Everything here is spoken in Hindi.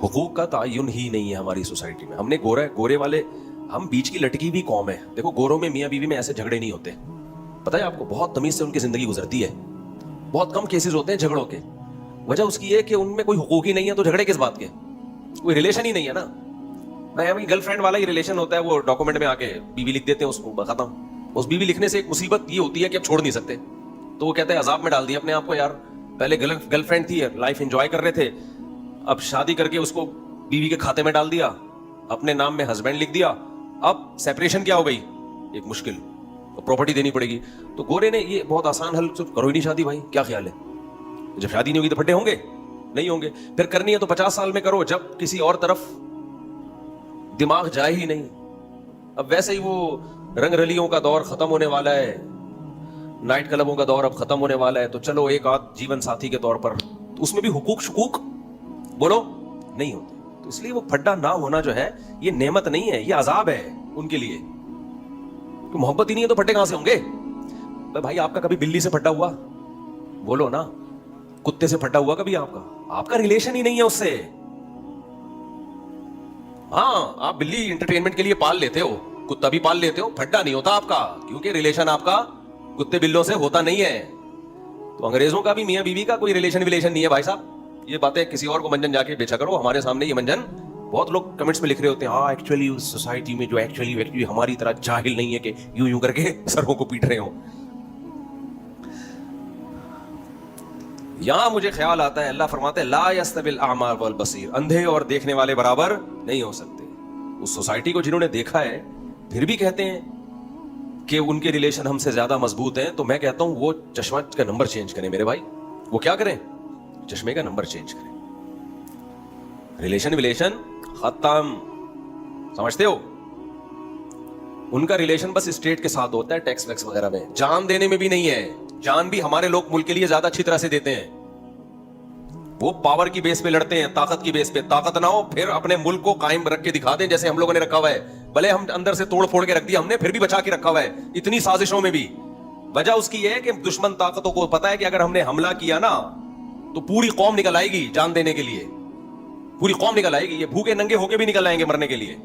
हुकूक का तायुन ही नहीं है हमारी सोसाइटी में। हमने गोरे वाले, हम बीच की लटकी हुई कौम है। देखो गोरों में मियाँ बीवी में ऐसे झगड़े नहीं होते, पता है आपको, बहुत तमीज से उनकी जिंदगी गुजरती है। बहुत कम केसेस होते हैं झगड़ों के। वजह उसकी है कि उनमें कोई हुकूक ही नहीं है, तो झगड़े किस बात के, कोई रिलेशन ही नहीं है ना। भाई गर्लफ्रेंड वाला ही रिलेशन होता है, वो डॉक्यूमेंट में आके बीवी लिख देते हैं, उसको खत्म। उस बीवी लिखने से एक मुसीबत ये होती है कि अब छोड़ नहीं सकते, तो वो कहते हैं अजाब में डाल दिया अपने आप को। यार पहले गर्लफ्रेंड थी, लाइफ एंजॉय कर रहे थे, अब शादी करके उसको बीवी के खाते में डाल दिया, अपने नाम में हस्बैंड लिख दिया, अब सेपरेशन क्या हो गई, एक मुश्किल, तो प्रॉपर्टी देनी पड़ेगी। तो गोरे ने ये बहुत आसान हल, करो ही नहीं शादी भाई, क्या ख्याल है, जब शादी नहीं होगी तो फटे होंगे, नहीं होंगे, फिर करनी है तो 50 साल में करो, जब किसी और तरफ दिमाग जाए ही नहीं। अब वैसे ही वो रंगरलियों का दौर खत्म होने वाला है, नाइट क्लबों का दौर अब खत्म होने वाला है, तो चलो एक आध जीवन साथी के तौर पर, तो उसमें भी हुकूक शुकूक बोलो नहीं होते। तो इसलिए वो फड्डा ना होना जो है ये नेमत नहीं है, ये अजाब है उनके लिए। तो मोहब्बत ही नहीं है तो फड्डे कहां से होंगे। भाई आपका कभी बिल्ली से फड्डा हुआ, बोलो ना, कुत्ते से फड्डा हुआ कभी आपका, आपका रिलेशन ही नहीं है उससे। हाँ आप बिल्ली एंटरटेनमेंट के लिए पाल लेते हो, कुत्ता भी पाल लेते हो, फड्डा नहीं होता आपका, क्योंकि रिलेशन आपका कुत्ते बिल्लों से होता नहीं है। तो अंग्रेजों का भी मियां बीवी का कोई रिलेशन नहीं है भाई साहब। ये बातें किसी और को मंजन जाके बेचा करो, हमारे सामने ये मंजन। बहुत लोग कमेंट्स में लिख रहे होते हैं, हाँ एक्चुअली उस सोसाइटी में जो एक्चुअली हमारी तरह जाहिल नहीं है कि यूं यूं करके सरों को पीट रहे हो। यहां मुझे ख्याल आता है, अल्लाह फरमाते हैं ला यस्तविल आमा वल बसीर, अंधे और देखने वाले बराबर नहीं हो सकते। उस सोसाइटी को जिन्होंने देखा है फिर भी कहते हैं कि उनके रिलेशन हमसे ज्यादा मजबूत हैं, तो मैं कहता हूं वो चश्मा का नंबर चेंज करें मेरे भाई। वो क्या करें, चश्मे का नंबर चेंज करें। रिलेशन खत्म, समझते हो। उनका रिलेशन बस स्टेट के साथ होता है, टैक्स वैक्स वगैरह में, जान देने में भी नहीं है। जान भी हमारे लोग मुल्क के लिए ज्यादा अच्छी तरह से देते हैं। वो पावर की बेस पे लड़ते हैं, ताकत की बेस पे। ताकत ना हो फिर अपने मुल्क को कायम रख के दिखा दें, जैसे हम लोगों ने रखा हुआ है। भले हम अंदर से तोड़ फोड़ के रख दिया हमने, फिर भी बचा के रखा हुआ है इतनी साजिशों में भी। वजह उसकी है कि दुश्मन ताकतों को पता है कि अगर हमने हमला किया ना तो पूरी कौम निकल आएगी जान देने के लिए, पूरी कौम निकल आएगी। ये भूखे नंगे होके भी निकल आएंगे मरने के लिए।